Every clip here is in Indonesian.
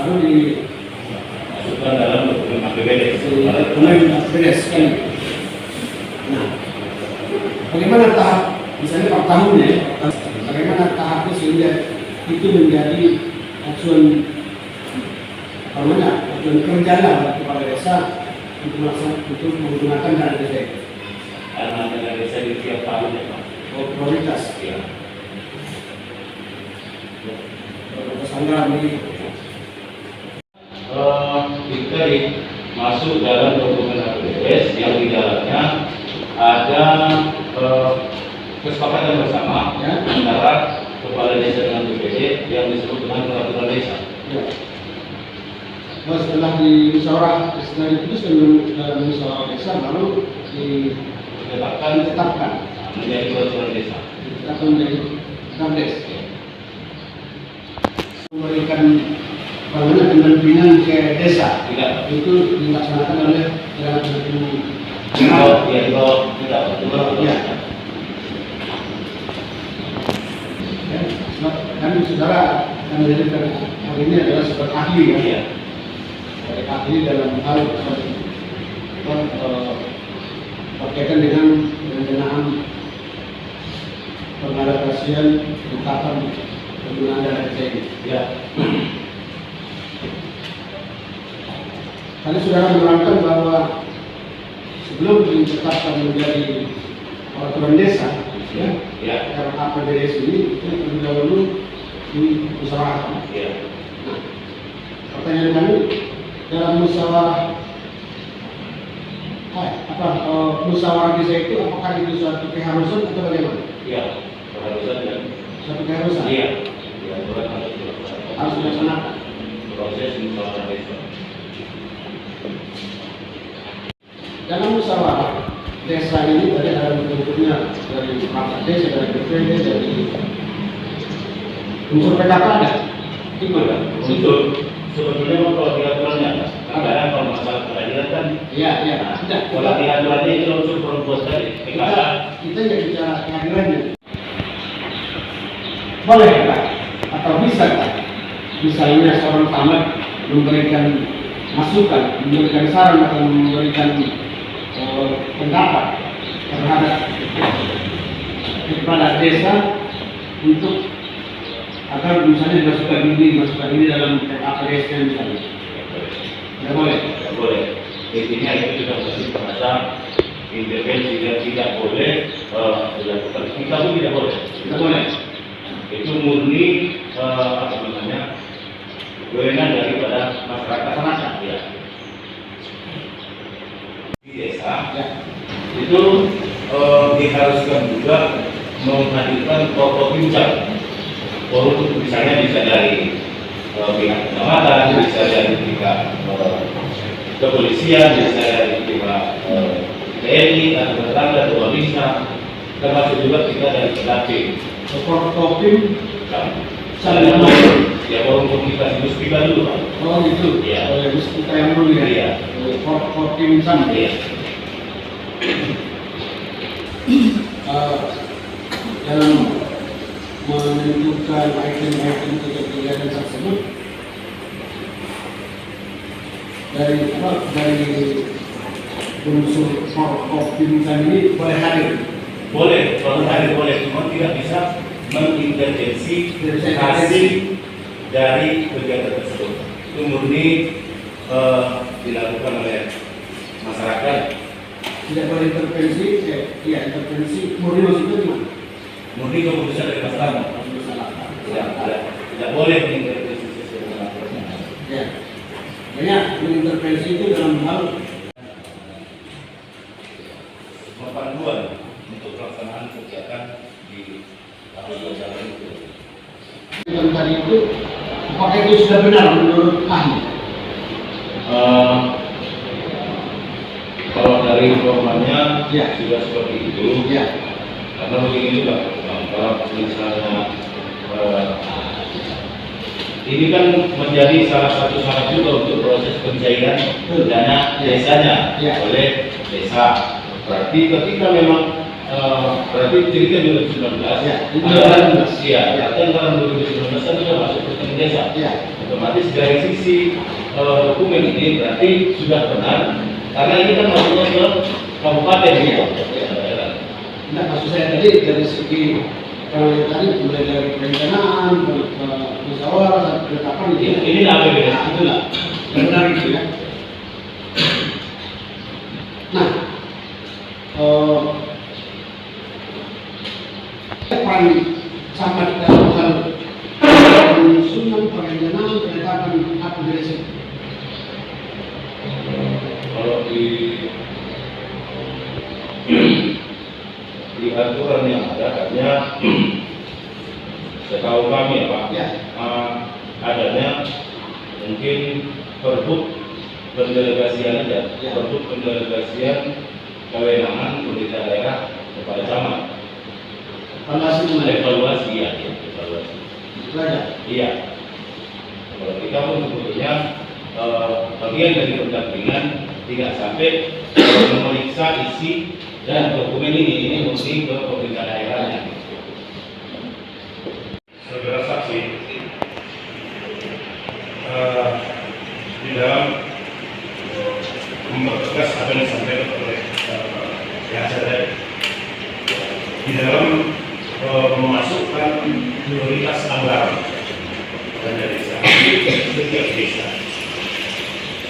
baru dimasukkan dalam dokumen APBD. dokumen APBD sekali. Nah, bagaimana tahap misalnya per tahun ya, bagaimana tahapnya sehingga itu menjadi acuan kerja kepada desa untuk menggunakan dana desa itu. Karena dana desa di tiap tahun ya Pak. Prioritas ya. Prioritas anggaran ini. Kita masuk dalam dokumen APBD yang di dalamnya ada kesepakatan bersama ya, antara kepala desa dengan BPD yang disebut dengan peraturan desa. Ya. Nah, setelah diputuskan dalam musyawarah desa lalu ditetapkan menjadi peraturan desa. Ditetapkan menjadi KARDES. Memberikan bangunan pendampingan ke desa. Tidak. Itu dilaksanakan oleh Perdana dan saudara yang menjadikan hal ini adalah sebagai ahli ya. Sebagai ahli dalam hal berkaitan dengan pendanaan pengadaptasian penetapan penggunaan dana desa ini. Ya. Tadi saudara menerangkan bahwa sebelum ditetapkan menjadi peraturan desa, ya, karena APBD ini terlebih dahulu dimusyawarahkan. Ya. Nah, pertanyaan kami dalam musyawarah musyawarah desa itu apakah itu suatu keharusan atau bagaimana? Ya, keharusan dan Suatu keharusan. Iya. Ya, harus dilaksanakan. Proses musyawarah desa. Dalam musyawarah desa ini tadi ada bentuknya dari perangkat desa, dari BPD, dari unsur PKK ada. Gimana? Unsur sebetulnya kalau di aturannya ada kalau masalah peradilan kan. Iya. Tidak. Kalau di aturannya itu unsur perempuan tadi. Kita tidak bicara kehadirannya. Boleh tak? Atau bisa tak? Misalnya seorang tamat memberikan masukan, memberikan saran atau memberikan pendapat terhadap kepala desa untuk agar misalnya masukkan ini dalam APBD misalnya. Tidak boleh. Tidak boleh. Intinya itu sudah masih bahasa intervensi dan tidak boleh dilakukan. Kita pun tidak boleh. Tidak boleh. Itu murni kewenangan daripada masyarakat. Ya. Di desa itu diharuskan juga menghadirkan tokoh bincang. Forum misalnya bisa dari pihak kecamatan, bisa dari pihak kepolisian, bisa dari pihak TNI atau tetangga atau bisa, termasuk juga kita dari pendamping. Kopim Saling ya forum komunikasi muspika dulu Pak. Oh gitu. Ya. Muspika yang dulu ya. Iya. Kopim sama. Iya. Dalam menentukan item-item kegiatan tersebut dari unsur Kopim ini boleh hadir. Boleh, kalau hadir boleh, cuma tidak bisa mengintervensi hasil dari kegiatan tersebut. Itu murni dilakukan oleh masyarakat. Tidak boleh intervensi, intervensi murni maksudnya gimana? Murni keputusan dari masyarakat. Tidak boleh mengintervensi sesuatu. Ya, banyak mengintervensi itu dalam hal panduan untuk pelaksanaan kegiatan di tahun berjalan itu. Yang tadi itu, apakah itu sudah benar menurut ahli? Kalau dari informannya Ya. sudah seperti itu. Ya. Karena begini juga, kalau misalnya ini kan menjadi salah satu syarat juga untuk proses pencairan dana desanya oleh desa. Berarti ketika memang berarti cerita 2019 ya, anggaran 2019 kan sudah masuk ke desa. otomatis dari sisi dokumen ini berarti sudah benar, karena ini kan masuknya ke kabupaten gitu. Nah, maksud saya tadi dari segi tadi mulai dari perencanaan, musyawarah, penetapan Ini apa ya? Itulah benar itu ya. Nah, peran sama dalam hal penyusunan, perencanaan, penetapan apa dari situ? Kalau di aturan yang ada hanya setahu kami ya Pak, Ya. adanya mungkin perbuk pendelegasian aja, Ya. perbuk pendelegasian kewenangan pemerintah daerah kepada camat. Evaluasi kemarin. Evaluasi ya, evaluasi. Itu aja. Iya. Kalau kita pun sebetulnya bagian dari pendampingan tidak sampai memeriksa isi dan dokumen ini mesti ke pemerintah daerahnya. Saudara saksi, di dalam mempertegas apa yang disampaikan oleh PHC tadi, di dalam memasukkan prioritas anggaran dana desa setiap desa.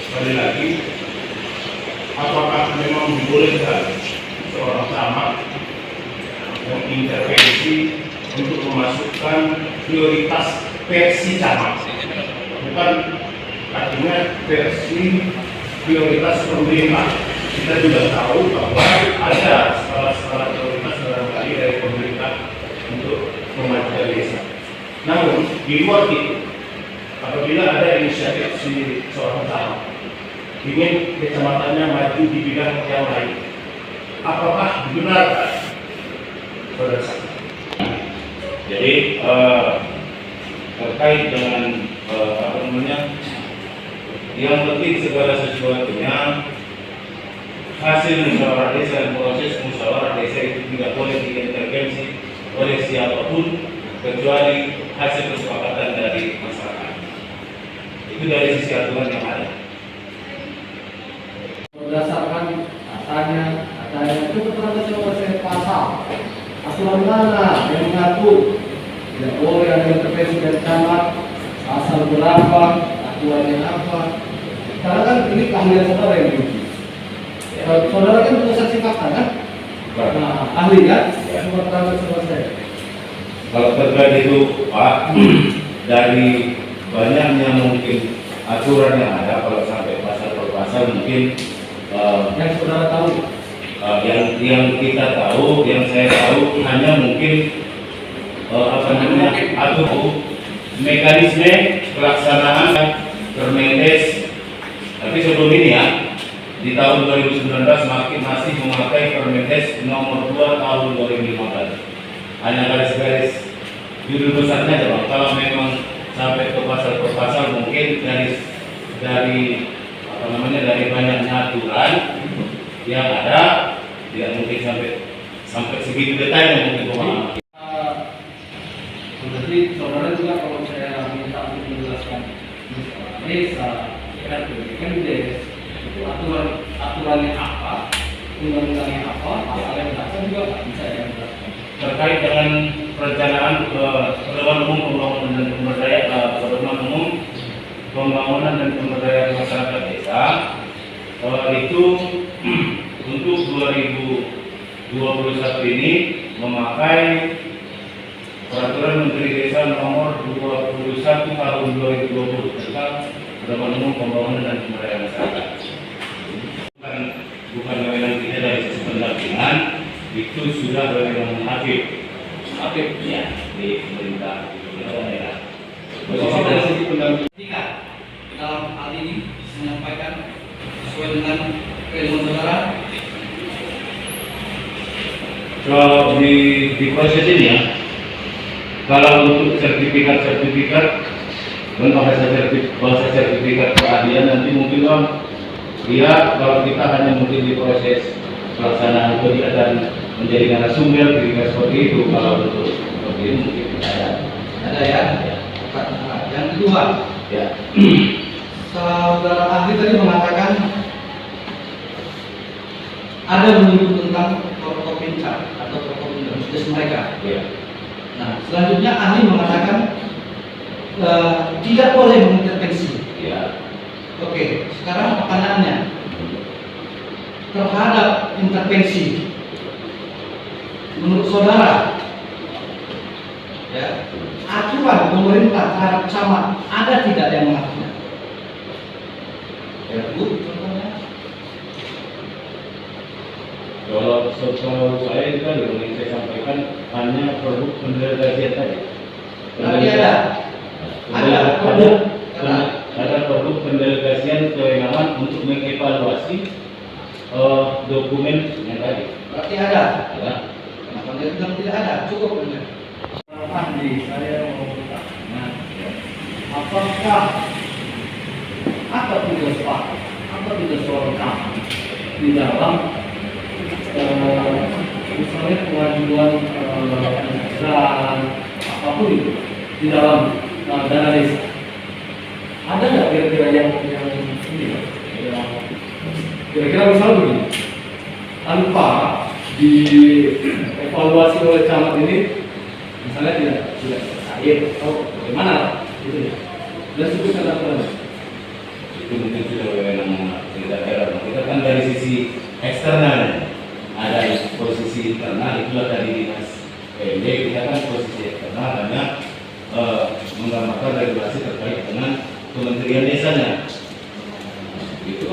Sekali lagi, apakah memang dibolehkan seorang camat mengintervensi untuk memasukkan prioritas versi camat, bukan artinya versi prioritas pemerintah. Kita juga tahu bahwa ada skala-skala prioritas barangkali dari pemerintah untuk memajukan desa. Namun di luar itu, apabila ada inisiatif si seorang camat ingin kecamatannya maju di bidang yang lain, apakah dibenarkan? Saudara saksi. Jadi terkait dengan apa namanya, yang penting segala sesuatunya hasil musyawarah desa dan proses musyawarah desa itu tidak boleh diintervensi oleh siapapun kecuali hasil kesepakatan dari masyarakat. Itu dari sisi aturan yang ada. Berdasarkan katanya itu keterangan selesai pasal aturan mana yang mengatur tidak boleh ada intervensi dari camat, pasal berapa, aturannya apa. Karena kan ini keahlian saudara yang diuji. Saudara kan punya saksi fakta kan? Nah, ahli kan? Semua keterangan selesai. Kalau terkait itu Pak, dari banyaknya mungkin aturan yang ada, kalau sampai pasal per pasal mungkin Yang saudara tahu. yang kita tahu, yang saya tahu hanya mungkin apa namanya, atau mekanisme pelaksanaan Permendes. Tapi sebelum ini ya, di tahun 2019 masih memakai Permendes nomor 2 tahun 2015. Hanya garis-garis judul besarnya aja Bang. Kalau memang sampai ke pasal per pasal mungkin dari apa namanya, dari banyaknya aturan yang ada tidak mungkin sampai segitu detailnya mungkin pemahaman. Berarti saudara juga kalau saya minta untuk menjelaskan desa, RT, MDes, itu aturannya apa, undang-undangnya apa, pasalnya berapa juga nggak bisa ya menjelaskan. Terkait dengan perencanaan pedoman umum pembangunan dan pemberdayaan pedoman umum pembangunan dan pemberdayaan masyarakat desa, itu untuk 2021 ini memakai Peraturan Menteri Desa nomor 21 tahun 2020 tentang pedoman umum pembangunan dan pemberdayaan masyarakat. Bukan wewenang kita dari sisi pendampingan, itu sudah wewenang Habib ya, di pemerintah daerah. Posisi dari segi pendampingan dalam hal ini menyampaikan sesuai dengan keilmuan saudara. Kalau di proses ini ya, kalau untuk sertifikat dan bahasa sertifikat keahlian nanti mungkin Om, ya kalau kita hanya mungkin di proses pelaksanaan kegiatan menjadi narasumber ketika seperti itu. Kalau untuk seperti ini mungkin ada Ada ya. Yang kedua, Ya. Saudara ahli tadi mengatakan ada menyebut tentang protokol pincar atau protokol bisnis mereka. Ya. Nah, selanjutnya ahli mengatakan tidak boleh mengintervensi. Ya. Oke, sekarang pertanyaannya terhadap intervensi, menurut saudara, ya, aturan pemerintah terhadap camat ada tidak yang mengaturnya? Pergub contohnya. Kalau setahu saya itu kan yang saya sampaikan hanya produk pendelegasian tadi. Berarti ada. Ada produk pendelegasian kewenangan untuk mengevaluasi dokumen yang tadi. Berarti ada. Ya. Kenapa dia bilang tidak ada? Cukup benar. Ahli, saya mau bertanya, apakah apa tugas Pak, apa tugas seorang kami di dalam misalnya pengajuan dan apapun itu di dalam dana desa? Ada nggak kira-kira yang ini ya? Kira-kira misalnya begini, tanpa dievaluasi oleh camat ini, misalnya tidak cair atau bagaimana gitu ya, dan sebutkan aturan. Itu mungkin sudah wewenang tidak daerah. Kita kan dari sisi eksternal, ada posisi internal, itulah dari dinas PMD. Kita kan posisi eksternal hanya menggambarkan regulasi terkait dengan kementerian desanya. Itu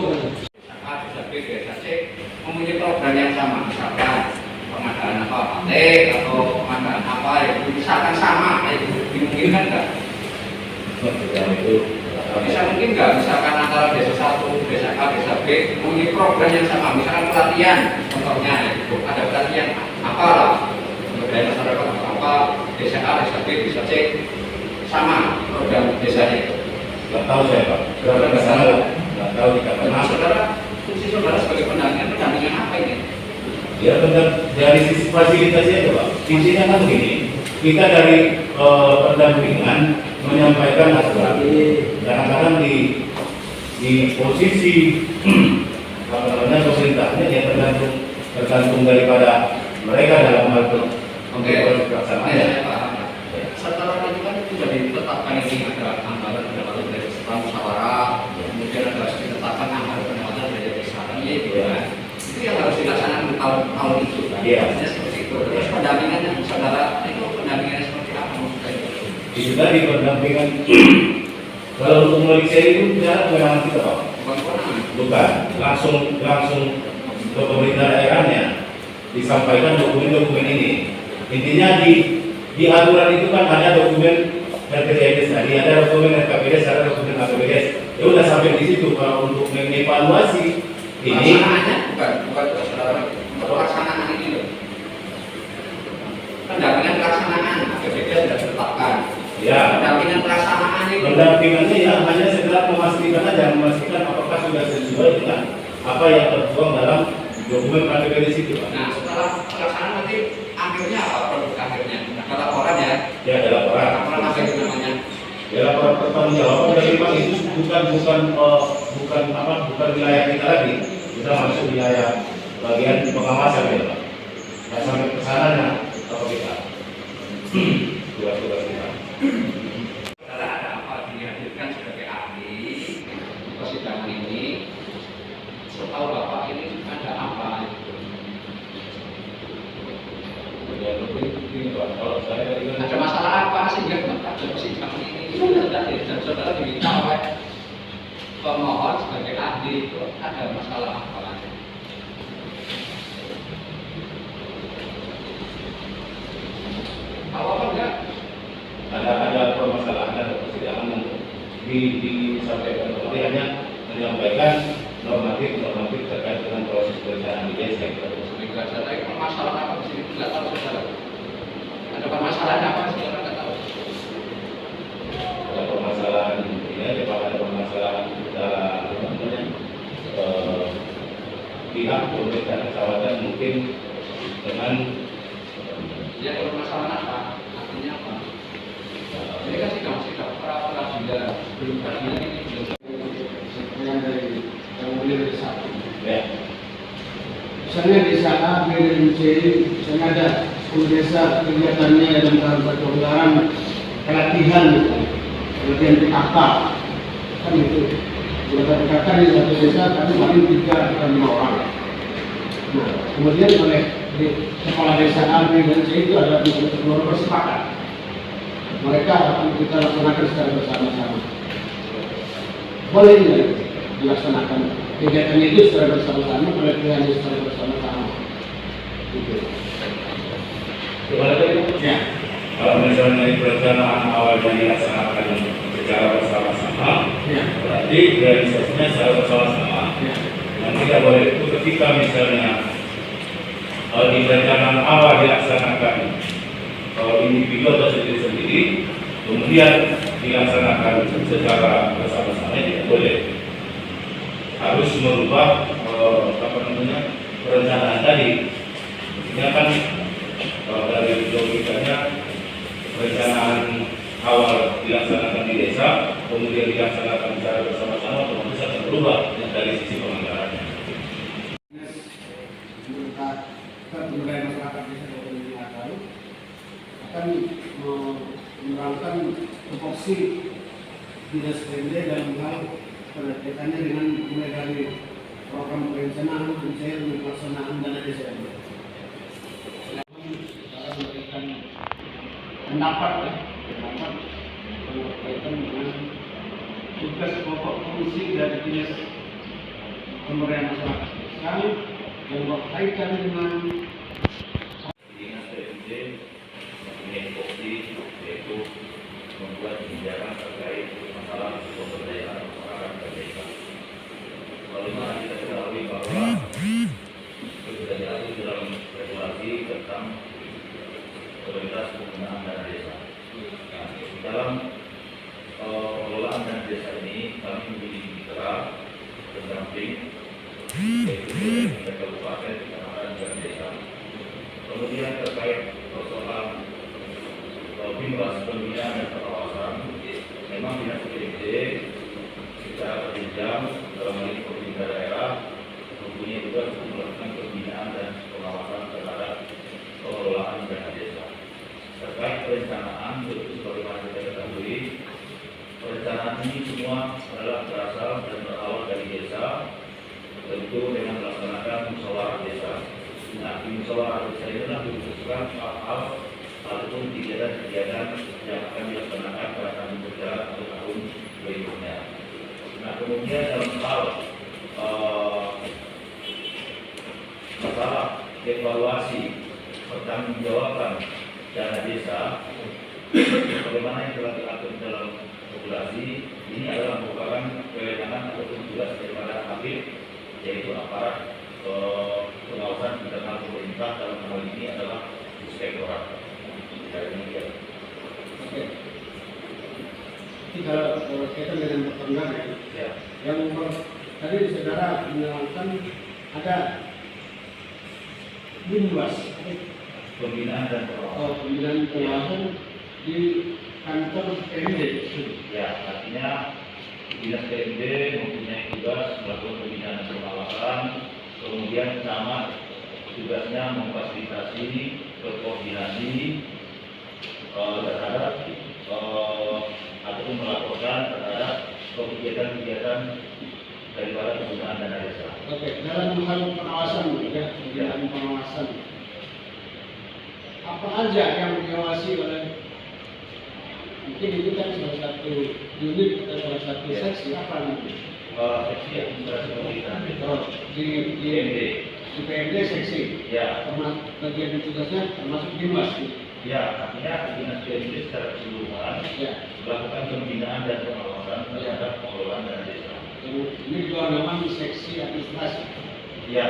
mempunyai program yang sama, misalkan pengadaan apa pantai atau pengadaan apa ya, misalkan sama, itu dimungkinkan nggak? Bisa mungkin nggak, misalkan antara desa satu, desa A, desa B mempunyai program yang sama, misalkan pelatihan, contohnya itu ada pelatihan apa lah, pemberdayaan masyarakat apa, desa A, desa B, desa C sama program desanya itu. Nggak tahu saya Pak. Nggak tahu di Nah, saudara, fungsi saudara sebagai pendampingan apa ini? Ya benar, dari sisi fasilitasnya itu Pak. Intinya kan begini, kita dari pendampingan menyampaikan aspirasi. Kadang-kadang di posisi apa namanya pemerintahnya ya tergantung daripada mereka dalam hal pelaksanaan. Setelah itu kan sudah ditetapkan ini ada anggaran pendapatan dari setelah musyawarah, kemudian ada ditetapkan anggaran pendapatan dari desa kan gitu kan. Itu yang harus dilaksanakan tahun itu kan. Iya. Seperti itu. Terus pendampingannya saudara itu pendampingannya seperti apa maksudnya? Itu tadi pendampingan. Kalau untuk memeriksa itu tidak kewenangan kita Pak. Bukan, langsung ke pemerintah daerahnya disampaikan dokumen-dokumen ini. Intinya di aturan itu kan ada dokumen RPJMD tadi, ada dokumen RKPDS, ada dokumen APBDS. Ya udah sampai di situ. Kalau untuk mengevaluasi ini, bukan pelaksanaan ini loh. Pendampingan pelaksanaan APBDS sudah ditetapkan. ya Pendampingan pelaksanaan ini. pendampingannya ya hanya sekedar memastikan apakah sudah sesuai dengan apa yang tertuang dalam dokumen APBDS itu Pak. Nah, setelah pelaksanaan nanti akhirnya apa produk akhirnya? Ada laporan ya? Ya ada laporan. Laporan apa itu namanya? Ya laporan pertanggungjawaban dari Pak itu bukan wilayah kita lagi. Kita masuk wilayah bagian pengawasan ya Pak. Nah, sampai ke sana ya apa kita? Tugas-tugas kita. Saudara ada apa dihadirkan sebagai ahli di persidangan ini? Setahu Bapak ini ada apa? Ya lebih ini Pak. Kalau saya Ada masalah apa sehingga ada persidangan ini? Dan saudara diminta oleh pemohon sebagai ahli itu ada masalah apa? Apa enggak? ada permasalahan ada persidangan yang disampaikan tadi hanya menyampaikan normatif terkait dengan proses perencanaan di desa. Tapi permasalahan apa di sini tidak tahu saudara. Ada permasalahan apa saudara tidak tahu. Ada permasalahan ini aja Pak, ada permasalahan dalam pihak pemerintah kecamatan mungkin dengan Ya permasalahan apa? Artinya apa? Ini kan sidang pra peradilan belum ada misalnya desa A, B, dan C, misalnya ada 10 desa kegiatannya dalam tahap satu anggaran pelatihan, pelatihan PKK, kan itu. Pelatihan PKK di satu desa kami paling 3 atau 5 orang. Nah, kemudian oleh kepala desa A, B, dan C itu ada bersepakat. Mereka akan kita laksanakan secara bersama-sama. Boleh nggak dilaksanakan kegiatan itu secara bersama-sama, pelatihan secara bersama-sama? Gitu. Ya. Kalau misalnya perencanaan awalnya dilaksanakan secara bersama-sama, Ya. berarti realisasinya secara bersama-sama. Ya. Yang tidak boleh itu ketika misalnya di perencanaan awal dilaksanakan individu atau sendiri-sendiri, kemudian dilaksanakan secara bersama-sama, tidak boleh. Harus merubah perencanaan tadi. Ini kan dari logikanya perencanaan awal dilaksanakan di desa, kemudian dilaksanakan secara bersama-sama, otomatis akan berubah dari sisi penganggarannya. Budaya masyarakat desa Kabupaten Taru akan menerangkan tupoksi dinas PMD dalam hal kaitannya dengan mulai dari program perencanaan, pencairan, pelaksanaan dana desa. Memberikan pendapat berkaitan dengan tugas pokok fungsi dari dinas pemberdayaan masyarakat desa yang berkaitan dengan Dinas PMD mempunyai fungsi yaitu membuat kebijakan terkait masalah pemberdayaan masyarakat dan desa. Bagaimana kita ketahui bahwa sudah diatur dalam regulasi tentang prioritas penggunaan dana desa. Nah, dalam pengelolaan dana desa ini kami memiliki mitra pendamping yaitu di kabupaten, kecamatan, dan desa. Kemudian terkait persoalan bimbas pembinaan dan pengawasan, memang dinas PMD secara berjenjang dalam hal ini pemerintah daerah mempunyai tugas untuk melakukan pembinaan dan pengawasan terhadap pengelolaan dana desa. Terkait perencanaan, sebagaimana kita ketahui, perencanaan ini semua adalah berasal dan berawal dari desa, tentu dengan melaksanakan musyawarah desa. Nah, di musyawarah desa ini adalah diputuskan hal-hal ataupun kegiatan-kegiatan yang akan dilaksanakan pada tahun berjalan atau tahun berikutnya. Nah, kemudian dalam hal masalah evaluasi pertanggungjawaban dana desa, bagaimana yang telah diatur dalam regulasi, ini adalah merupakan kewenangan ataupun tugas daripada Habib, yaitu aparat pengawasan internal pemerintah, dalam hal ini adalah inspektorat. Oke. Jadi kalau berkaitan dengan peternakan, Ya. yang tadi saudara menerangkan ada bimbas Pembinaan dan pengawasan. pembinaan pengawasan di kantor PMD. Ya, artinya dinas PMD mempunyai tugas melakukan pembinaan dan pengawasan, kemudian camat tugasnya memfasilitasi, berkoordinasi terhadap ataupun melaporkan terhadap kegiatan-kegiatan daripada penggunaan dana desa. Oke, dalam hal pengawasan, ya, dalam pengawasan, apa aja yang diawasi oleh, mungkin itu kan salah satu unit atau salah satu seksi apa nanti? Seksi administrasi pemerintahan Oh, di PMD. di PMD seksi, Ya, termasuk bagian tugasnya termasuk bimbas. ya, artinya dinas PMD secara keseluruhan Ya, melakukan pembinaan dan pengawasan terhadap pengelolaan dana desa. ini juga memang seksi administrasi. Ya,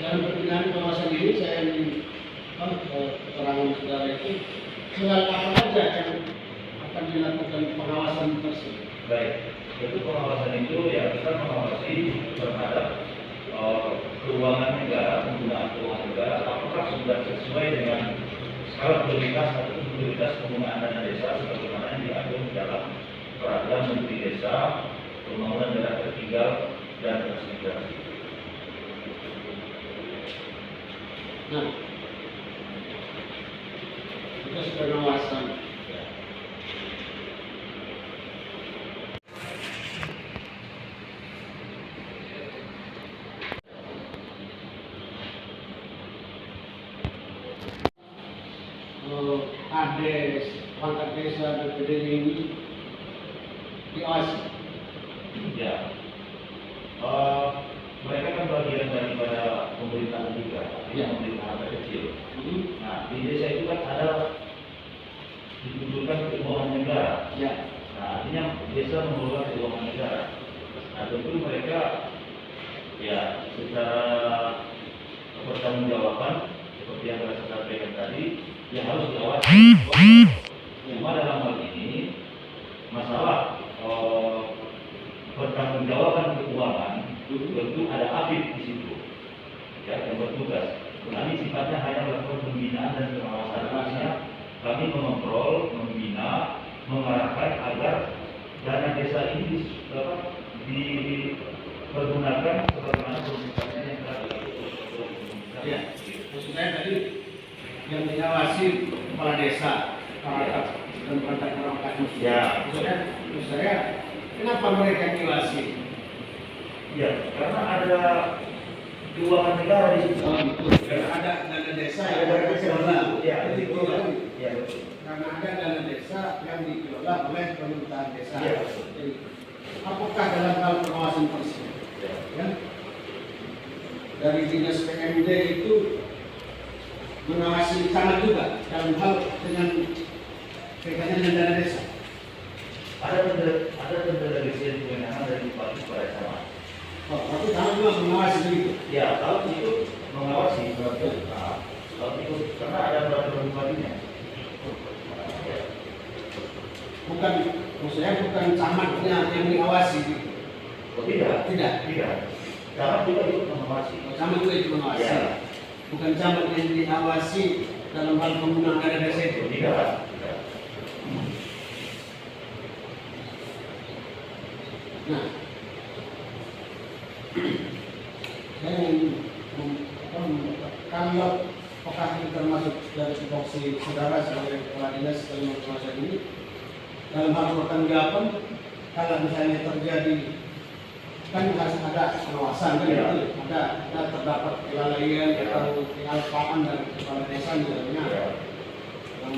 Dalam pembinaan pengawasan ini saya ingin keterangan saudara itu hal apa saja yang akan dilakukan pengawasan tersebut. baik. Itu pengawasan itu ya kita mengawasi terhadap keuangan negara, penggunaan keuangan negara, apakah sudah sesuai dengan skala prioritas atau prioritas penggunaan dana desa sebagaimana yang diatur dalam peraturan Menteri Desa, Pembangunan Daerah Tertinggal dan transmigrasi. Nah, tugas pengawasan. Ades, perangkat desa dan PDW ini diawasi. Ya, mereka kan bagian daripada pemerintahan juga, Ya. pemerintahan kecil. Nah, di desa itu kan ada dikumpulkan keuangan negara. Ya, Nah, artinya desa mengelola keuangan negara. Nah, tentu mereka ya secara pertanggungjawaban seperti yang saya sampaikan tadi, ya harus diawasi. Cuma dalam hal ini masalah pertanggungjawaban keuangan tentu ada APIP di situ, ya, yang bertugas. Kami sifatnya hanya melakukan pembinaan dan pengawasan. Artinya kami mengontrol, membina, mengarahkan agar dana desa ini dipergunakan sebagaimana permintaannya yang telah dilakukan. ya. Maksud saya tadi yang diawasi kepala desa, perangkat dan perangkat musuh. Ya. Maksud saya, kenapa mereka yang diawasi? Ya, karena ada keuangan negara di situ. Oh, gitu. Karena ada dana desa yang mereka kelola. Ya, Jadi, betul. Ya, betul. karena ada dana desa yang dikelola oleh pemerintahan desa. Ya. Jadi, apakah dalam hal pengawasan tersebut? Ya. Ya? Dari dinas PMD itu mengawasi camat juga dalam hal dengan kaitannya dengan dana desa. Ada pendelegasian kewenangan dari bupati kepada camat. Oh, berarti camat juga mengawasi begitu. Ya, kalau itu mengawasi berarti. Nah, kalau itu karena ada peraturan bupatinya. Ya. Bukan, maksudnya bukan camatnya yang diawasi gitu. Oh, tidak, Tidak. tidak. Camat juga ikut mengawasi. Camat juga itu mengawasi. Ya. Bukan camat yang diawasi dalam hal penggunaan dana desa itu. Tidak. Tidak. Nah, saya ingin kalau apakah ini termasuk dari tupoksi saudara sebagai kepala dinas dalam pengawasan ini dalam hal pertanggungjawaban kalau misalnya terjadi kan harus ada pengawasan kan Ya. gitu. Ada terdapat kelalaian atau kealpaan dari kepala desa misalnya Ya. yang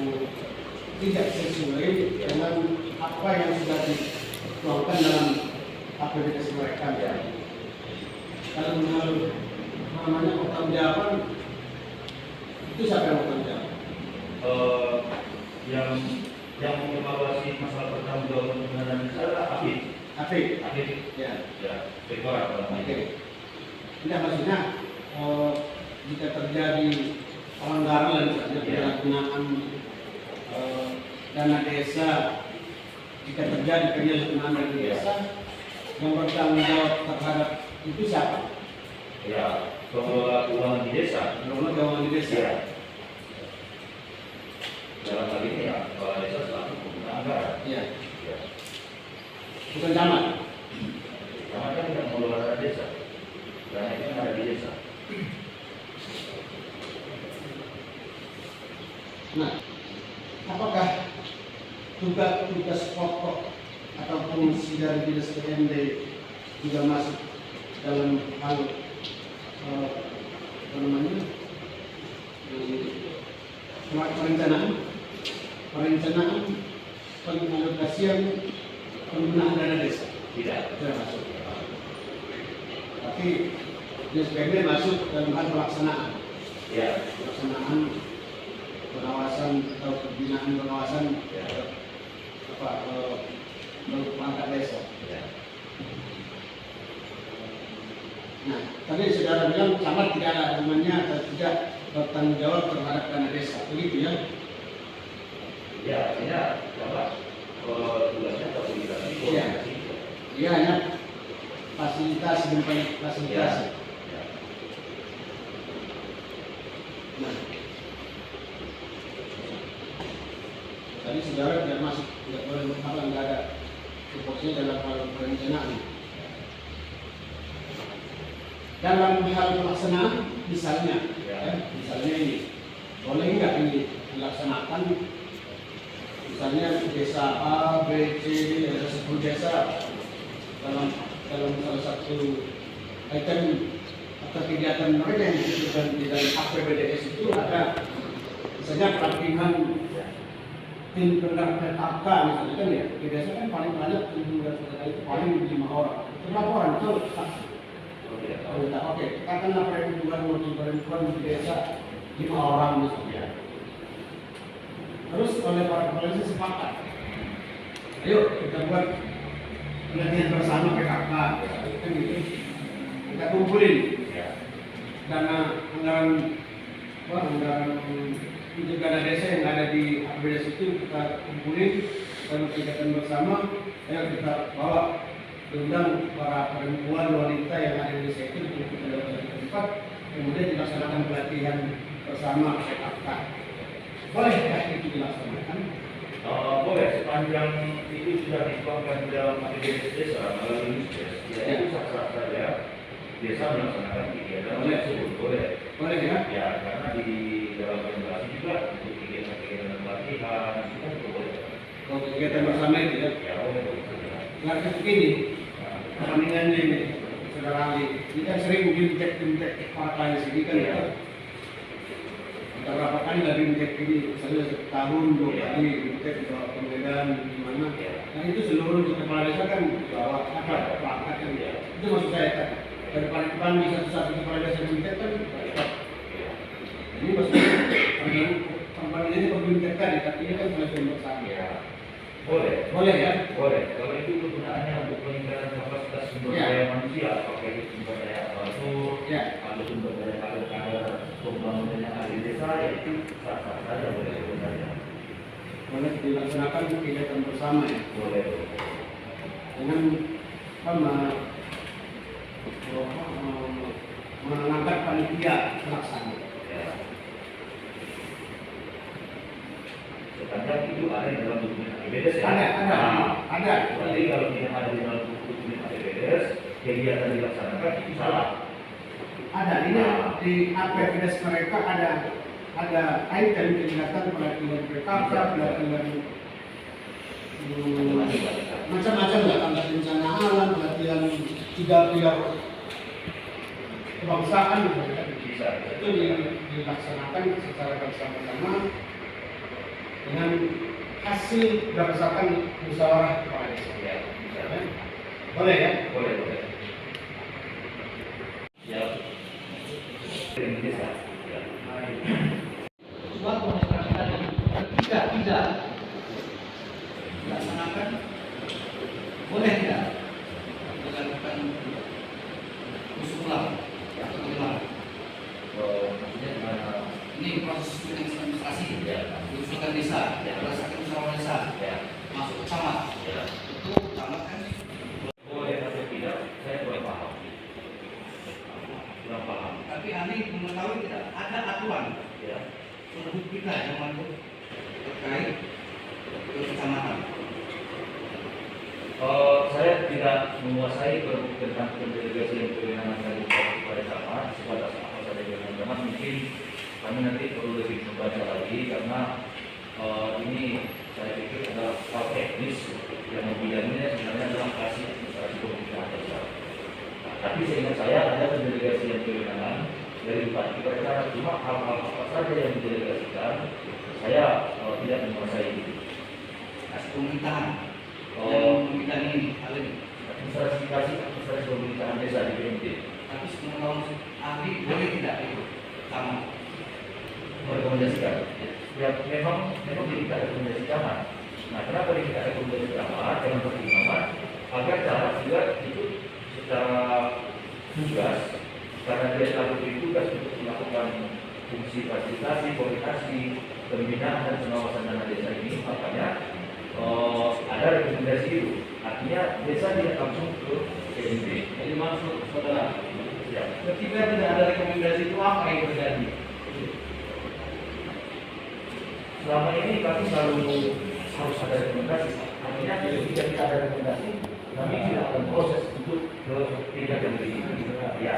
tidak sesuai dengan apa yang sudah dituangkan dalam APBD mereka. Ya. Kalau menurut namanya pertanggungjawaban itu siapa yang bertanggung jawab? Yang mengevaluasi masalah pertanggungjawaban pendanaan desa adalah APIP. APIP. APIP. Ya. Ya, Rektorat dalam hal Oke. ini. Tidak maksudnya jika terjadi pelanggaran misalnya Ya. penyalahgunaan dana desa, jika terjadi penyalahgunaan dana desa, yang bertanggung jawab terhadap itu siapa? Ya, pengelola keuangan di desa. Pengelola keuangan di desa. Ya. Dalam hal ini ya, kepala desa selaku pengguna anggaran. Ya. Ya. Bukan camat. Camat kan tidak mengelola dana desa. Dana itu kan ada di desa. Nah, apakah tugas pokok atau fungsi dari dinas PMD juga masuk dalam hal apa namanya perencanaan pengalokasian penggunaan dana desa? Tidak. Tidak masuk. Tapi dinas PMD masuk dalam hal pelaksanaan. Ya. Pelaksanaan pengawasan atau pembinaan pengawasan Ya. perangkat desa. Ya. Nah, tadi saudara bilang camat tidak ada namanya atau tidak bertanggung jawab terhadap dana desa, begitu ya? Ya, artinya camat tugasnya komunikasi. Iya. Dia hanya fasilitasi dan fasilitasi. Ya. Nah, tadi saudara tidak masuk, tidak boleh menghalang, nggak ada tupoksinya dalam hal perencanaan. dalam hal pelaksanaan misalnya misalnya ini boleh nggak ini dilaksanakan misalnya desa A, B, C, ada 10 desa dalam salah satu item atau kegiatan mereka yang disebutkan di dalam APBDS itu ada misalnya pelatihan tim pendamping PKK misalnya kan ya di desa kan paling banyak tim pendamping itu paling 5 orang itu berapa orang itu oke katakanlah perempuan di desa 5 orang misalnya terus oleh para kepala desa sepakat ayo kita buat pelatihan bersama PKK kan gitu kita kumpulin dana anggaran untuk dana desa yang ada di APBDS itu kita kumpulin lalu kegiatan bersama ayo kita bawa undang para perempuan wanita yang ada di desa itu untuk kita dapat tempat kemudian dilaksanakan pelatihan bersama PKK bolehkah itu dilaksanakan? Boleh sepanjang itu sudah dituangkan di dalam APBDS desa melalui ya itu sah-sah saja desa melaksanakan kegiatan tersebut boleh ya karena di dalam regulasi juga untuk kegiatan pelatihan itu kan boleh. Kalau kegiatan bersama itu ya boleh. Nggak begini pertandingannya ini saudara Ali ini kan sering bintek partai sini kan ya berapa kali lah bintek ini misalnya setahun 2 kali bintek ke Medan di mana nah itu seluruh kepala desa kan bawa apa perangkat kan ya itu maksud saya kan dari paling bisa satu kepala desa bintek kan ini maksudnya pertandingan ini perbintek tadi tapi ini kan pelatihan bersama boleh ya Kalau itu kegunaannya untuk peningkatan kapasitas sumber daya manusia, apakah itu sumber daya aparatur, atau sumber daya kader pembangunan yang ada di desa, ya itu sah-sah saja boleh sebenarnya. Boleh dilaksanakan kegiatan bersama ya. Boleh. Dengan mengangkat panitia pelaksana. Sepanjang itu ada di dalam dokumen APBDS ya? Ada. Berarti kalau tidak ada di dalam dokumen APBDS, kegiatan dilaksanakan itu salah. Ada, ini di APBDS mereka ada item kegiatan pelatihan PKK, pelatihan macam-macam lah, tentang bencana alam, pelatihan 3 pilar kebangsaan Bisa. itu dilaksanakan secara bersama-sama dengan hasil berdasarkan musyawarah kepala desa. Ya, bisa. Boleh ya? Boleh. Ya. Ini desa. Ya. Suatu demonstrasi tadi ketika tidak dilaksanakan boleh tidak dilakukan usulan atau bagaimana? Maksudnya gimana? Ini proses administrasi Ya. diusulkan desa, berdasarkan musyawarah desa, masuk ke camat, itu camat kan Boleh atau tidak, saya kurang paham. tapi Anda mengetahui tidak ada aturan Ya. penduduk kita yang masuk terkait ke kecamatan. Saya tidak menguasai tentang pendelegasian kewenangan dari kepada camat, sebatas apa saja dengan camat mungkin kami nanti perlu lebih membaca lagi karena ini saya pikir adalah hal teknis yang membidanginya sebenarnya adalah kasih administrasi pemerintahan desa. Tapi seingat saya ada pendelegasian kewenangan dari bupati kepada camat, cuma hal-hal apa saja yang didelegasikan saya tidak menguasai itu. Kasih pemerintahan yang membidangi hal ini. Administrasi pemerintahan desa di BMT. Tapi menurut ahli boleh tidak itu camat? Merekomendasikan. Ya memang tidak rekomendasi camat. Nah, kenapa tidak rekomendasi camat dengan pertimbangan agar camat juga itu secara tugas karena dia telah diberi tugas untuk melakukan fungsi fasilitasi, koordinasi, pembinaan dan pengawasan dana desa ini, makanya ada rekomendasi itu. Artinya desa tidak langsung ke BMT. Jadi maksud saudara, ketika tidak ada rekomendasi itu apa yang terjadi? Selama ini kami selalu harus ada rekomendasi. Artinya ketika tidak ada rekomendasi, kami tidak memproses untuk ke tingkat yang lebih tinggi. Ya.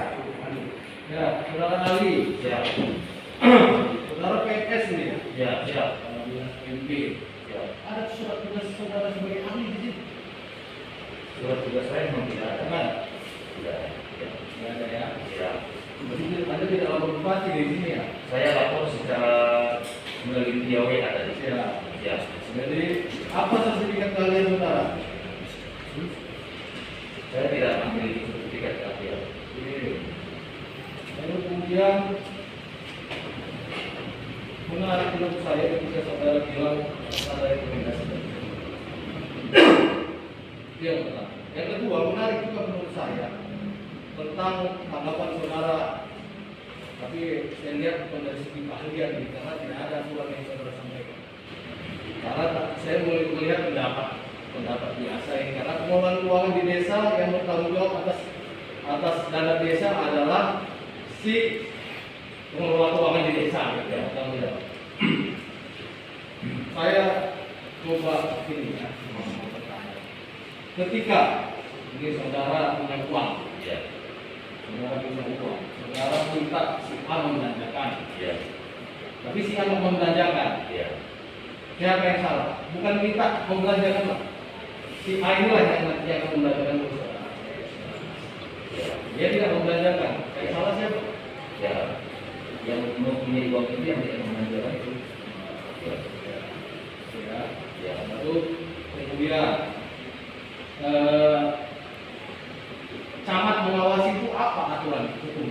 Ya, saudara Ali, Siap. saudara PNS ini ya, Ya, siap. MP. Siap. Ada surat tugas saudara sebagai ahli di sini? Surat tugas saya memang tidak ada. Kan? Tidak. Tidak ada ya. Ya. Berarti Anda tidak lapor bupati di sini ya? Saya lapor secara melalui via WA tadi. Ya. Ya. Jadi apa sertifikat kalian saudara? Saya tidak memiliki sertifikat kalian. Lalu kemudian menarik menurut saya ketika saudara bilang ada rekomendasi. Itu yang pertama. Yang kedua menarik juga menurut saya tentang tanggapan saudara. Tapi saya lihat bukan dari segi keahlian ini karena tidak ada aturan yang saudara sampaikan. Karena saya mulai melihat pendapat biasa ini karena pengelolaan keuangan di desa yang bertanggung jawab atas dana desa adalah si pengelola keuangan di desa yang bertanggung jawab. Saya coba ini ya, bertanya. Ketika ini saudara punya uang, Ya. saudara punya uang, saudara minta si A membelanjakan, Ya. tapi si A mau membelanjakan. Ya. Siapa yang salah? Bukan minta membelanjakan, Pak. Si A inilah yang membelanjakan saudara. Dia tidak membelanjakan. Yang salah siapa? Ya. Yang mempunyai uang itu yang tidak memanjakan itu. Ya. Ya. Ya. Lalu kemudian camat mengawasi itu apa aturan hukum?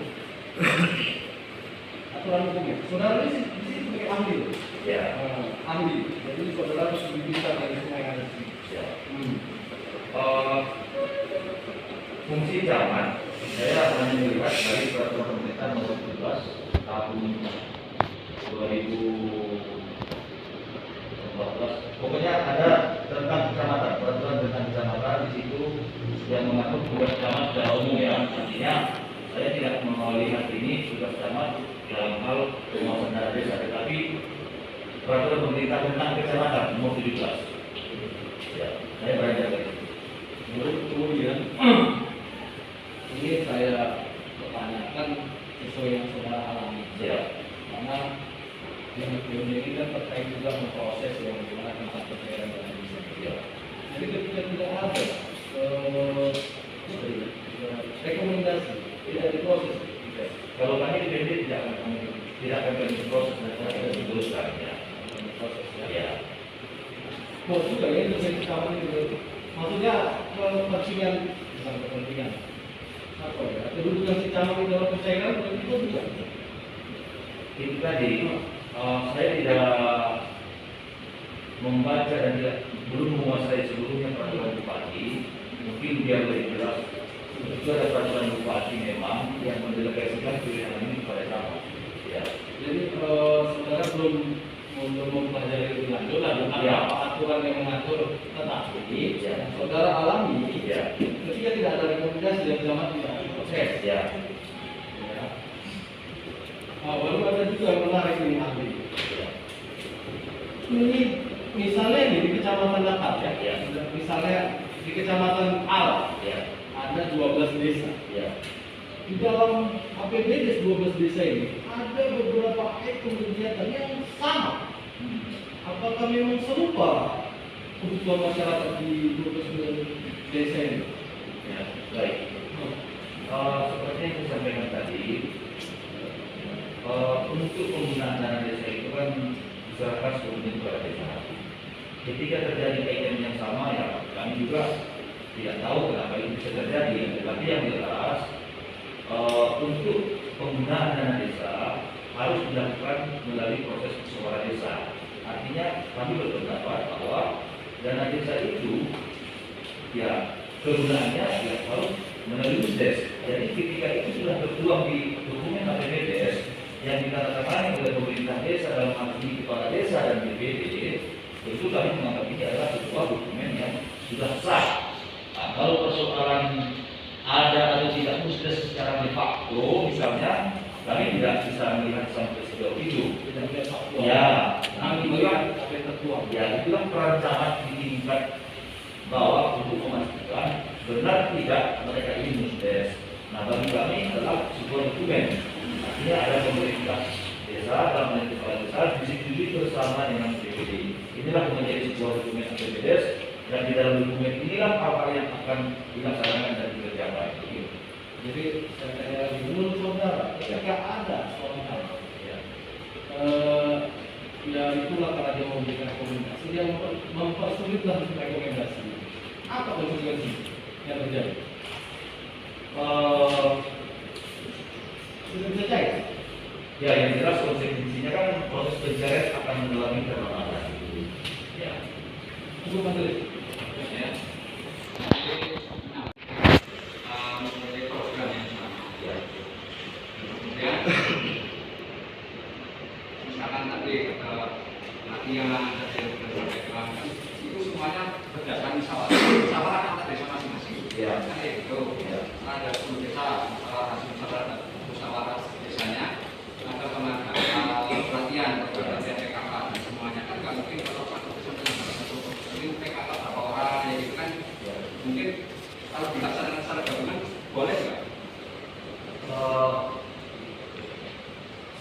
Aturan hukumnya. Saudara di sini sebagai ahli. Ya. Ahli. Jadi saudara harus lebih bisa dari semua yang ada di sini. Ya. Fungsi camat, saya hanya melihat dari peraturan pemerintah nomor 17 tahun 2014. Pokoknya ada tentang kecamatan, peraturan tentang kecamatan di situ yang mengatur tugas camat secara umum ya. Artinya saya tidak melihat ini tugas camat dalam hal penguasaan dana desa, tetapi peraturan pemerintah tentang kecamatan nomor 17. Ya, saya beranjak dari situ. Lalu kemudian ini saya pertanyakan sesuai yang saudara alami. Ya. Karena yang ini kan terkait juga memproses yang bagaimana tentang pencairan dana desa. Ya. Jadi ketika tidak ada rekomendasi, tidak diproses. Kalau kami DPD tidak akan kami proses dan akan diteruskan ya. Proses ya. Ya. Mau juga ya dosen kami itu. Maksudnya kepentingan bukan kepentingan. Apa ya? Kedudukan si camat di dalam pencairan itu juga. Itu tadi saya tidak membaca dan belum menguasai seluruhnya peraturan bupati. Mungkin biar lebih jelas. Itu ada peraturan bupati memang yang mendelegasikan pilihan ini kepada camat. Ya. Jadi saudara belum mempelajari lebih lanjut lah tentang Ya. apa aturan yang mengatur, tetapi Ya. saudara alami Ya. ketika tidak ada rekomendasi dan camat tidak ada proses. Ya. Ya. Baru ada juga yang menarik ini ahli. Ya. Ini misalnya ini di kecamatan Natal ya, Ya. misalnya di kecamatan Al Ya. ada 12 desa. Ya. Di dalam APBD 12 desa ini ada beberapa item kegiatan yang sama. Apakah memang serupa kebutuhan masyarakat di 12 desa ini? Ya. Baik. Seperti yang saya sampaikan tadi, untuk penggunaan dana desa itu kan diserahkan sepenuhnya kepada desa. Ketika terjadi item yang sama, ya kami juga tidak tahu kenapa itu bisa terjadi. Tetapi yang jelas, untuk penggunaan dana desa harus dilakukan melalui proses musyawarah desa. Artinya kami berpendapat bahwa dana desa itu, ya kegunaannya ya harus melalui USDES. Jadi ketika itu sudah tertuang di dokumen APBDes yang ditandatangani oleh pemerintah desa dalam hal ini kepala desa dan BPD, itu kami menganggap ini adalah sebuah dokumen yang sudah sah. Nah, kalau persoalan ada atau tidak USDES secara de facto, misalnya, kami tidak bisa melihat sampai sejauh itu. Tidak ada faktor. Ya, Kami melihat apa yang tertuang. ya itulah peran camat di tingkat bawah untuk memastikan benar tidak mereka ini musdes. Nah, bagi kami adalah sebuah dokumen. Artinya ada pemerintah desa dalam bentuk kepala desa disetujui bersama dengan BPD. Inilah menjadi sebuah dokumen APBDes, dan di dalam dokumen inilah apa yang akan dilaksanakan dan dikerjakan. Jadi saya tanya lagi, menurut saudara, ketika ada seorang anak, ya itulah karena dia memberikan rekomendasi, dia mempersulitlah rekomendasi. Apa konsekuensi yang terjadi? Sudah bisa cair? Ya, yang jelas konsekuensinya kan proses pencarian akan mengalami perlambatan. Ya, Ibu Menteri. Ya. Mempunyai program yang sama. ya. Kemudian misalkan tadi latihan tadi yang sudah disampaikan itu semuanya berdasarkan musyawarah antar desa masing-masing. Ya. Kan itu. Ya. Ada 10 desa, hasil musyawarah desanya, ada pelatihan kepada PKK dan semuanya kan nggak mungkin kalau satu desa dengan satu ini PKK berapa orang ya gitu kan. Ya. Mungkin kalau dilaksanakan secara gabungan boleh nggak?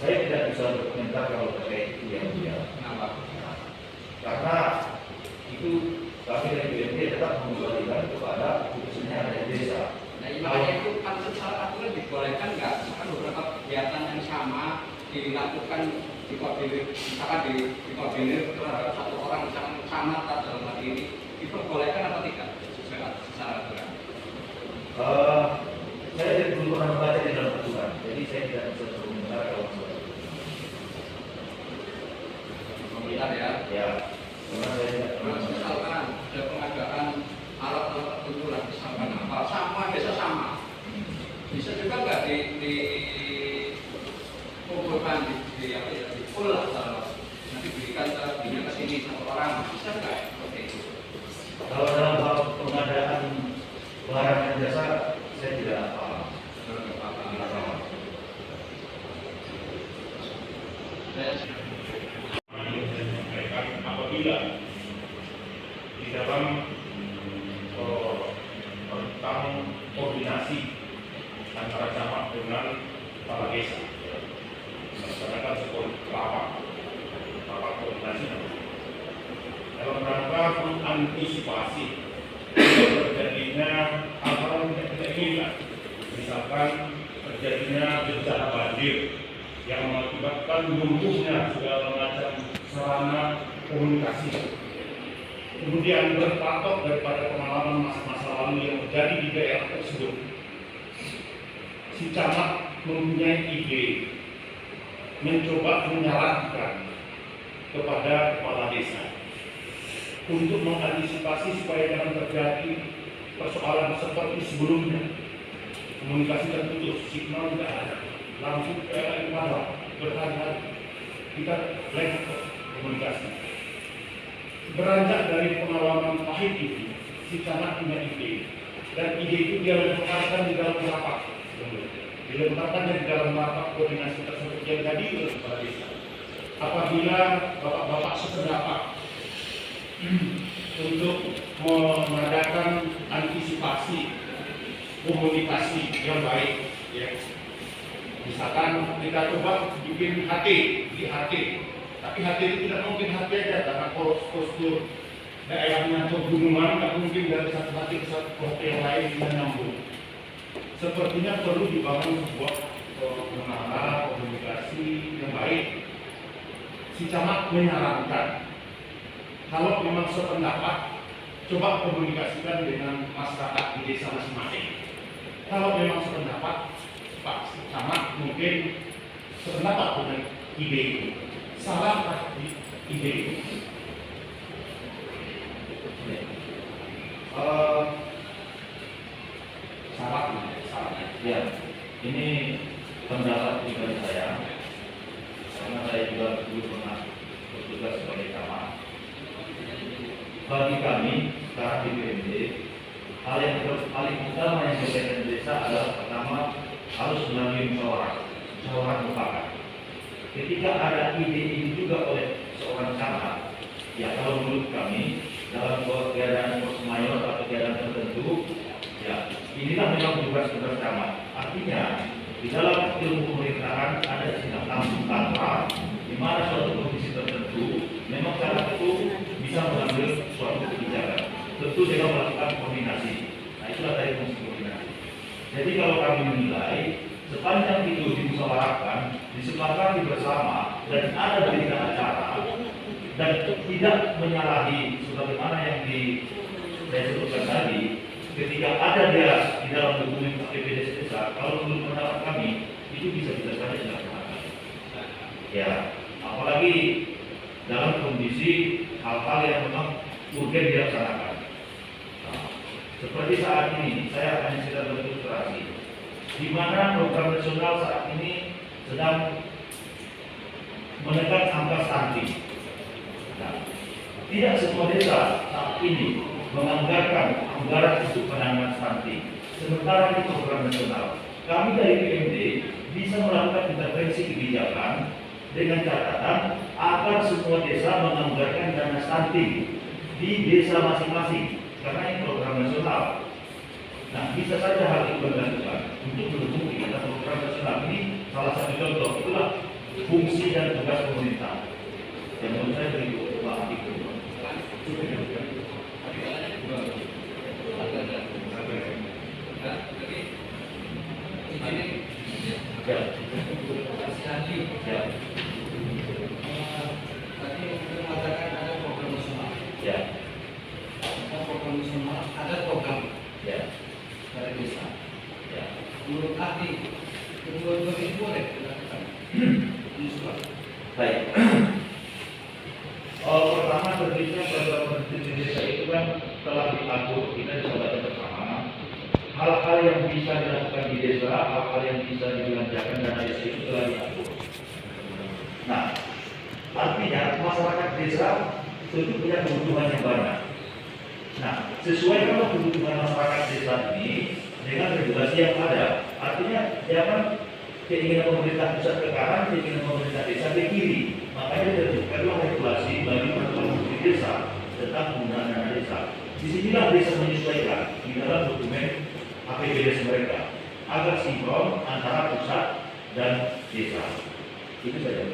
Saya tidak bisa berkomentar kalau terkait itu ya. Kenapa? Karena itu kami dari BNP tetap mengembalikan kepada khususnya dari desa. Nah, makanya itu kan secara aturan dibolehkan nggak? Misalkan beberapa kegiatan yang sama dilakukan dikoordinir terhadap satu orang, misalkan camat atau dalam hal ini diperbolehkan atau tidak secara aturan? Saya belum pernah membaca di dalam aturan, jadi saya tidak bisa berkomentar kalau seperti itu. Komentar ya. Ya, karena saya tidak pernah Nah, misalkan ada pengadaan alat-alat tertentu lah, misalkan apa, sama desa sama. Bisa juga nggak kumpulkan di apa ya, di pool lah, nanti berikan ke sini satu orang, bisa nggak seperti itu? Kalau dalam hal pengadaan barang dan jasa, saya tidak paham. Menyampaikan apabila di dalam tentang koordinasi antara camat dengan kepala desa melaksanakan sebuah rapat koordinasi dalam rangka mengantisipasi terjadinya hal-hal yang tidak diinginkan, misalkan terjadinya bencana banjir yang mengakibatkan lumpuhnya segala macam sarana komunikasi. Kemudian berpatok daripada pengalaman masa-masa lalu yang terjadi di daerah tersebut, si camat mempunyai ide mencoba menyarankan kepada kepala desa untuk mengantisipasi supaya jangan terjadi persoalan seperti sebelumnya. Komunikasi terputus, signal tidak ada, lampu PLN padam berhari-hari, kita laptop komunikasi. Beranjak dari pengalaman pahit itu, si camat punya ide, dan ide itu dia lemparkan di dalam rapat, dilemparkannya di dalam rapat koordinasi tersebut yang tadi oleh kepala desa. Apabila bapak-bapak sependapat untuk mengadakan antisipasi komunikasi yang baik, ya. Misalkan kita coba bikin HT di HT, tapi HT itu tidak mungkin HT aja karena postur daerahnya pegunungan, tidak mungkin dari satu HT ke satu HT yang lain bisa nyambung. Sepertinya perlu dibangun sebuah menara komunikasi yang baik. Si camat menyarankan kalau memang sependapat, coba komunikasikan dengan masyarakat di desa masing-masing. Kalau memang sependapat, Pak Camat mungkin sependapat dengan ide itu. Salahkah ide itu? Salahnya. Ya, ini pendapat pribadi saya, karena saya juga dulu pernah bertugas sebagai camat. Bagi kami sekarang di BND, hal yang paling utama yang berbeda di desa adalah pertama harus melalui musyawarah mufakat. Ketika ada ide ini juga oleh seorang camat, ya kalau menurut kami dalam keadaan force majeure atau keadaan tertentu inilah memang tugas-tugas camat. Artinya di dalam ilmu pemerintahan ada istilah langsung tanpa, di mana suatu kondisi tertentu memang camat itu bisa mengambil suatu kebijakan. Tentu dengan melakukan koordinasi. Nah itulah tadi fungsi koordinasi. Jadi kalau kami menilai sepanjang itu dimusyawarahkan, disepakati bersama dan ada berita acara dan tidak menyalahi sebagaimana yang saya sebutkan tadi, ketika ada dia di dalam dokumen APBD desa, kalau menurut pendapat kami itu bisa saja dilaksanakan. Ya, apalagi dalam kondisi hal-hal yang memang urgen dilaksanakan. Nah, seperti saat ini saya akan sedang berilustrasi, di mana program nasional saat ini sedang menekan angka stunting. Nah, tidak semua desa saat ini menganggarkan anggaran untuk penanganan stunting. Sementara di program nasional, kami dari PMD bisa melakukan intervensi kebijakan dengan catatan agar semua desa menganggarkan dana stunting di desa masing-masing, karena ini program nasional. Nah, bisa saja hal itu dilakukan untuk mendukung kegiatan program nasional. Ini salah satu contoh, itulah fungsi dan tugas pemerintah. Yang menurut saya berikut, Pak Atiku. Tadi kita mengatakan ada program nasional. Ya. Ada program nasional, ada program Ya. dari desa. Ya. Menurut ahli, kedua-dua ini boleh dilakukan. Usulan. Baik. Pertama tentunya program pendidikan desa itu kan telah diatur, kita bisa baca bersama. Hal-hal yang bisa dilakukan di desa, hal-hal yang bisa dibelanjakan dana desa itu telah diatur. Nah, artinya masyarakat desa tentu punya kebutuhan yang banyak. Nah, sesuaikan kebutuhan masyarakat desa ini dengan regulasi yang ada. Artinya jangan keinginan pemerintah pusat ke kanan, keinginan pemerintah desa ke kiri. Makanya ditentukanlah regulasi bagi peraturan di desa tentang penggunaan dana desa. Disinilah desa menyesuaikan di dalam dokumen APBD mereka agar sinkron antara pusat dan desa. Itu saja.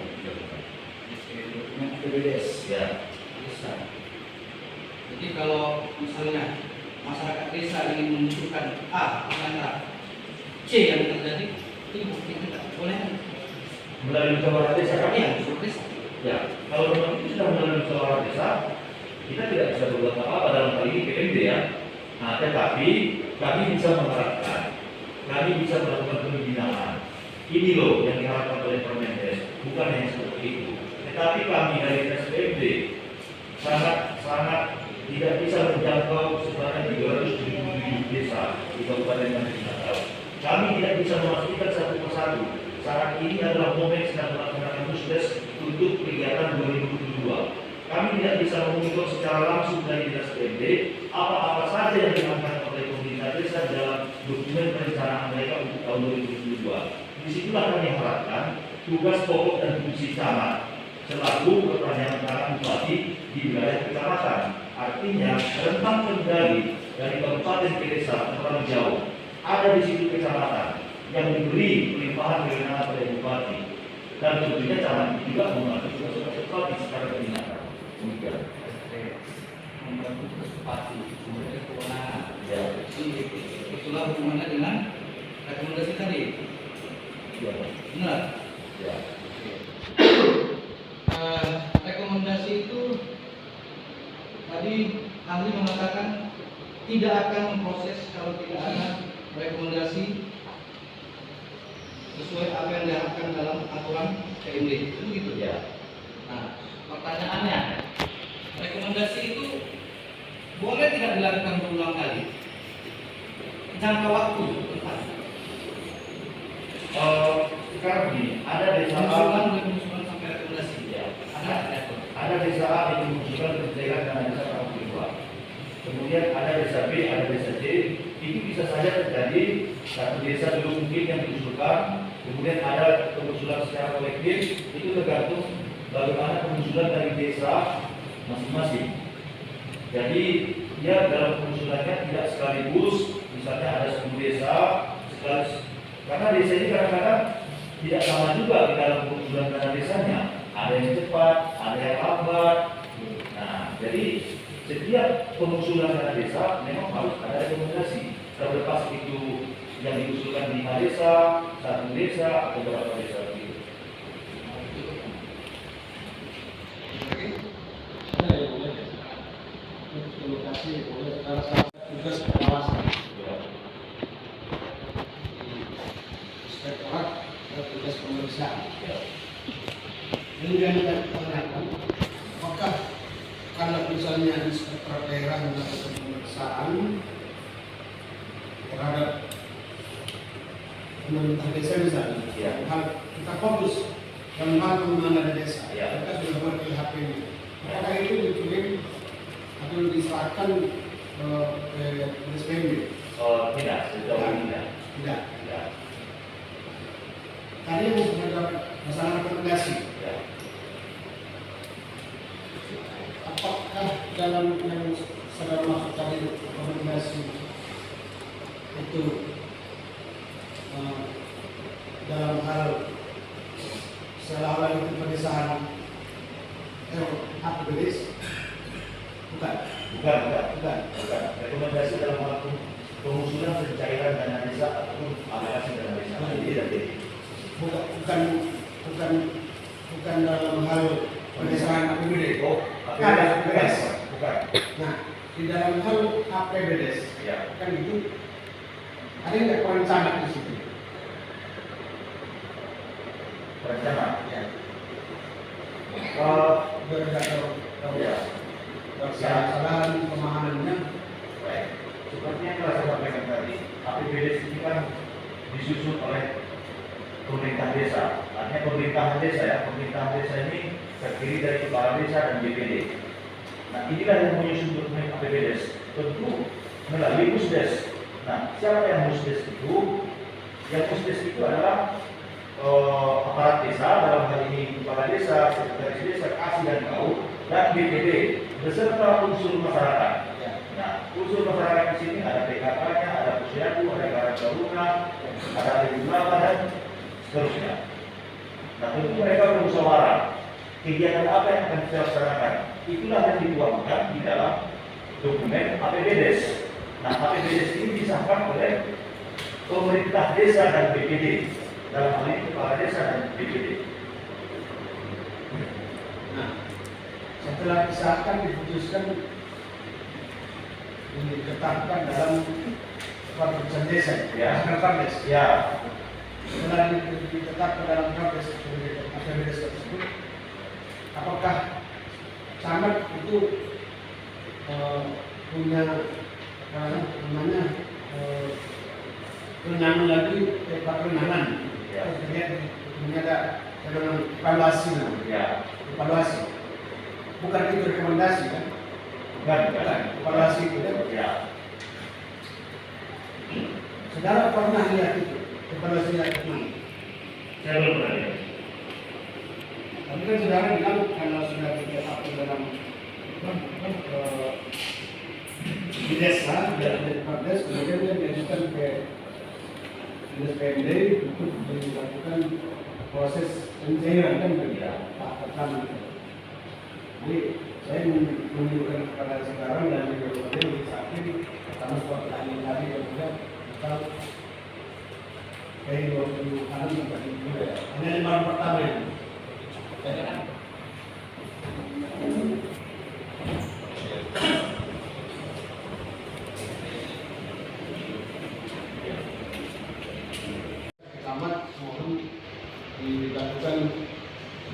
Dokumen APBDes. Ya. Desa. Jadi kalau misalnya masyarakat desa ingin menunjukkan A dengan C yang terjadi, itu bukti tidak boleh. Melalui musyawarah desa kan? Iya, usul desa. Ya. Kalau memang itu sudah melalui musyawarah desa, kita tidak bisa berbuat apa-apa dalam hal ini PMD ya. Nah, tetapi kami bisa menerapkan, kami bisa melakukan pembinaan. Ini loh yang diharapkan oleh Permendes, bukan yang seperti itu. Tetapi kami dari SPMD sangat tidak bisa menjangkau sebanyak 377 desa di Kabupaten Bandung Natal. Kami tidak bisa memastikan satu persatu. Saat ini adalah momen sedang melaksanakan musdes untuk kegiatan 2022. Kami tidak bisa mengukur secara langsung dari dinas PMD apa-apa saja yang dilakukan oleh pemerintah desa dalam dokumen perencanaan mereka untuk tahun 2022. Disitulah kami harapkan tugas pokok dan fungsi camat selaku perpanjangan bupati di wilayah kecamatan. Artinya rentang kendali dari kabupaten ke desa terlalu jauh. Ada di situ kecamatan yang diberi pelimpahan kewenangan oleh bupati, dan tentunya camat juga membantu tugas bupati secara kebijakan. Demikian. Membantu tugas bupati, memberikan kewenangan. Ya. Itulah hubungannya dengan rekomendasi tadi. Ya. Benar. Ya. Rekomendasi itu tadi ahli mengatakan tidak akan memproses kalau tidak ada rekomendasi sesuai apa yang diharapkan dalam aturan PMD. Itu gitu Ya. Nah, pertanyaannya, rekomendasi itu boleh tidak dilakukan berulang kali? Jangka waktu tepat. Sekarang begini, ada desa Pengusulan sampai rekomendasi. ya. Ada. Ada desa A yang mengusulkan kebijakan dana desa tahun kedua. Kemudian ada desa B, ada desa C. Itu bisa saja terjadi satu desa dulu mungkin yang diusulkan, kemudian ada pengusulan secara kolektif. Itu tergantung bagaimana pengusulan dari desa masing-masing. Jadi dia dalam pengusulannya tidak sekaligus, misalnya ada 10 desa, karena desa ini kadang-kadang tidak sama juga di dalam pengusulan dana desanya. Ada yang cepat, ada yang lambat. Nah, jadi setiap pengusulan dana desa memang harus ada rekomendasi. Terlepas itu yang diusulkan di desa, satu desa, atau beberapa desa begitu. Lokasi oleh salah satu tugas pengawasan inspektorat dan tugas pemeriksaan. Ini yang kita tanyakan, apakah kalau misalnya inspektorat daerah melakukan pemeriksaan terhadap pemerintah desa misalnya, hal kita fokus dalam hal pengembangan desa, kita sudah buat LHP ini. Apakah itu dikirim atau diserahkan ke SPMB? Oh tidak, sejauh ini tidak. Tidak. Tidak. Tadi yang sudah masalah rekomendasi. Ya. Apakah dalam yang saudara maksud tadi rekomendasi itu dalam hal seolah-olah itu pedesaan APBDes? Bukan. Rekomendasi dalam hal pengusulan pencairan dana desa ataupun alokasi dana desa. Bukan dalam hal pedesaan APBD. APBDes. Bukan. Nah, di dalam hal APBDes, kan itu ada nggak perencanaan di situ? Perencanaan. Ya. Kesalahan pemahamannya. Baik. Seperti yang telah saya sampaikan tadi, APBDes ini kan disusun oleh pemerintah desa. Artinya pemerintahan desa ya, pemerintahan desa ini terdiri dari kepala desa dan BPD. Nah, inilah yang menyusun dokumen APBDes. Tentu melalui Musdes. Nah, siapa yang Musdes itu? Yang Musdes itu adalah aparat desa, dalam hal ini kepala desa, sekretaris desa, kasih dan kau, dan BPD beserta unsur masyarakat. Nah, unsur masyarakat di sini ada PKK-nya, ada Pusyaku, ada Karang Taruna, ada Ulama dan seterusnya. Nah, tentu mereka bermusyawarah kegiatan apa yang akan kita laksanakan. Itulah yang dituangkan di dalam dokumen APBDes. Nah, APBDes ini disahkan oleh pemerintah desa dan BPD. Dalam hal ini kepala desa dan BPD. Nah, setelah disahkan diputuskan ditetapkan dalam peraturan desa, Perdes. Ya. Setelah ditetapkan dalam Perdes tersebut, apakah camat itu punya namanya kewenangan lagi kewenangan? Kemudian ada evaluasi namanya. Evaluasi. Bukan itu rekomendasi kan? Bukan. Evaluasi itu kan? Ya. Saudara pernah lihat itu? Evaluasi yang mana? Saya belum pernah lihat. Tapi kan saudara bilang kalau sudah ditetapkan dalam di desa, dari Perdes, kemudian dia diajukan ke SPMD untuk dilakukan proses pencairan kan pertama. Jadi saya menunjukkan kepada sekarang dan juga di saat ini pertama seperti tadi dan juga kita kayak 20 hari juga. Ini lembaran pertama ini. Mohon dilakukan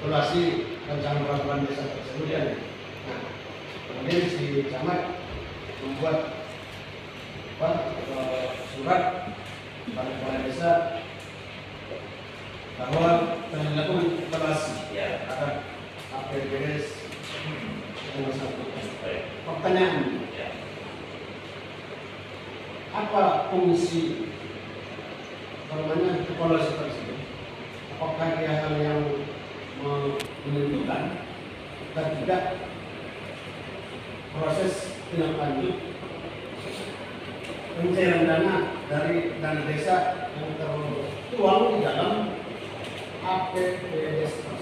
evaluasi rencana peraturan desa tersebut ya. Nah, kemudian si camat membuat surat kepada kepala desa bahwa telah dilakukan evaluasi terhadap APBDes yang bersangkutan. Pertanyaan, apa fungsi evaluasi tersebut? Apakah dia hal yang menentukan dan tidak proses tindak lanjut pencairan dana dari dana desa yang tertuang di dalam APBD tersebut.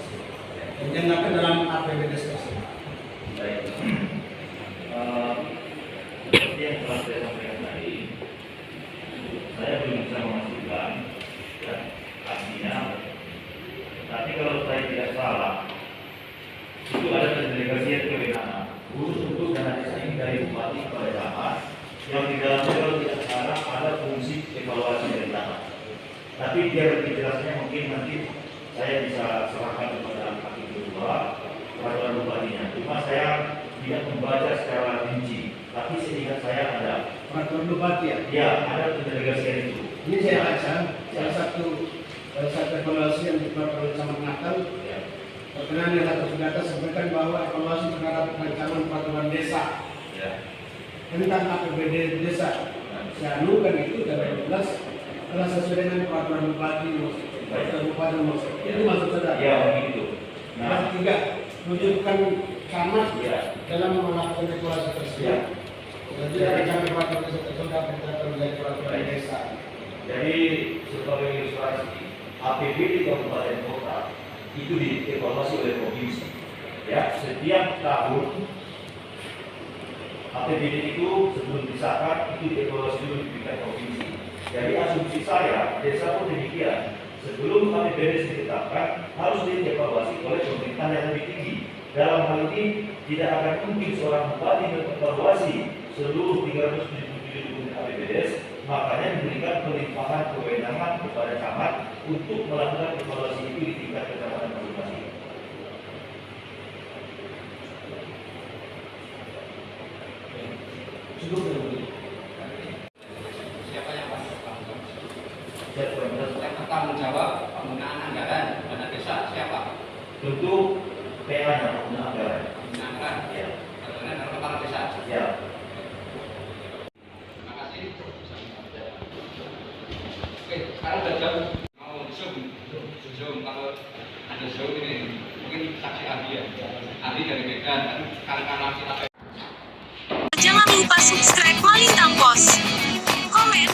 Dan dianggap dalam APBD tersebut. Baik. Seperti yang telah saya sampaikan tadi, saya belum bisa memastikan ya, artinya. Tapi kalau saya tidak salah, itu ada pendelegasian kewenangan khusus untuk dana desa ini dari bupati kepada camat, yang di dalamnya kalau tidak salah ada fungsi evaluasi dari camat. Tapi biar lebih jelasnya mungkin nanti saya bisa serahkan kepada Hakim kedua peraturan bupatinya. Cuma saya tidak membaca secara rinci, tapi seingat saya ada Peraturan bupati ya. ya ada pendelegasian itu. Ini saya baca salah satu evaluasi yang dibuat oleh Camat Natal. Ya. Berkenaan dengan atas data sampaikan bahwa evaluasi terhadap rancangan peraturan desa Ya. tentang APBD desa saya anukan itu dari 12 telah sesuai dengan peraturan bupati peraturan bupati maksud itu maksud saudara. Ya begitu. Yang Nah, ketiga, menunjukkan camat ya. dalam melakukan evaluasi tersebut. Ya. Jadi rancangan peraturan desa tersebut dapat diterapkan menjadi peraturan desa. Jadi sebagai ilustrasi, APBD kabupaten kota itu dievaluasi oleh provinsi. Ya, setiap tahun APBD itu sebelum disahkan itu dievaluasi dulu di tingkat provinsi. Jadi asumsi saya, desa pun demikian. Sebelum APBD ditetapkan harus dievaluasi oleh pemerintah yang lebih tinggi. Dalam hal ini tidak akan mungkin seorang bupati mengevaluasi seluruh 377 unit APBD, makanya diberikan pelimpahan kewenangan kepada camat untuk melakukan evaluasi itu di tingkat kecamatan masing-masing. Cukup dengan Siapa yang pasti tanggung Siapa bertanggung jawab penggunaan anggaran dana desa? Siapa? tentu PA-nya pengguna anggaran. Penggunaan Ya. anggaran dari kepala desa. Ya. Terima kasih. Oke, sekarang udah jam mau zoom kalau ada zoom ini mungkin saksi ahli ya, ahli dari Medan kan kanan-kanan kita. Jangan lupa subscribe Malintang Pos, komen,